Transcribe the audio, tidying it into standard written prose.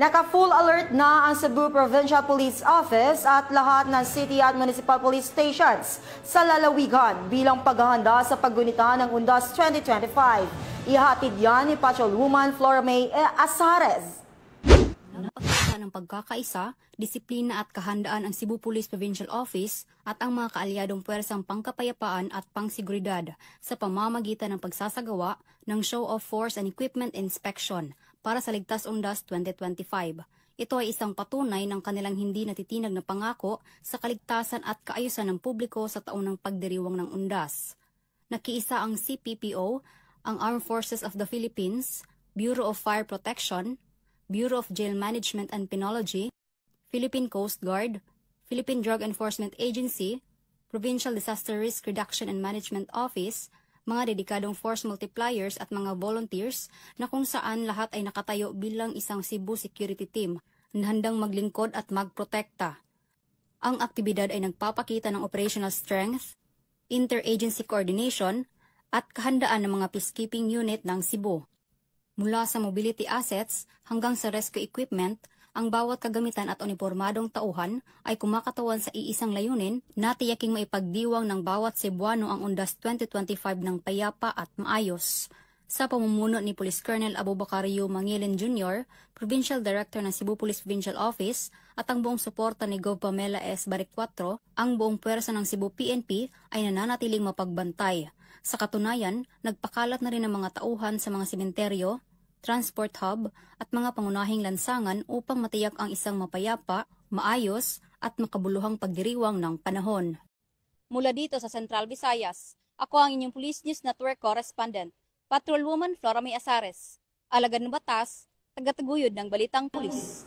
Naka-full alert na ang Cebu Provincial Police Office at lahat ng city at municipal police stations sa lalawigan bilang paghahanda sa paggunita ng Undas 2025. Ihatid yan ni Patrolwoman Flora May Azares. Napakita ng pagkakaisa, disiplina at kahandaan ang Cebu Police Provincial Office at ang mga kaalyadong puwersang pangkapayapaan at pangseguridad sa pamamagitan ng pagsasagawa ng Show of Force and Equipment Inspection para sa Ligtas Undas 2025. Ito ay isang patunay ng kanilang hindi natitinag na pangako sa kaligtasan at kaayusan ng publiko sa taon ng pagdiriwang ng Undas. Nakiisa ang CPPO, ang Armed Forces of the Philippines, Bureau of Fire Protection, Bureau of Jail Management and Penology, Philippine Coast Guard, Philippine Drug Enforcement Agency, Provincial Disaster Risk Reduction and Management Office, mga dedikadong force multipliers at mga volunteers na kung saan lahat ay nakatayo bilang isang Cebu Security Team na handang maglingkod at magprotekta. Ang aktibidad ay nagpapakita ng operational strength, interagency coordination at kahandaan ng mga peacekeeping unit ng Cebu. Mula sa mobility assets hanggang sa rescue equipment, ang bawat kagamitan at unipormadong tauhan ay kumakatawan sa iisang layunin na tiyaking maipagdiwang ng bawat Cebuano ang Undas 2025 ng payapa at maayos. Sa pamumuno ni Police Colonel Abubacario Mangilin Jr., Provincial Director ng Cebu Police Provincial Office at ang buong suporta ni Gov. Pamela S. Baricuatro, ang buong puwersa ng Cebu PNP ay nananatiling mapagbantay. Sa katunayan, nagpakalat na rin ang mga tauhan sa mga sementeryo, transport hub at mga pangunahing lansangan upang matiyak ang isang mapayapa, maayos at makabuluhang pagdiriwang ng panahon. Mula dito sa Central Visayas, ako ang inyong Police News Network Correspondent, Patrolwoman Flora May Azares, alagad ng batas, tagataguyod ng balitang pulis.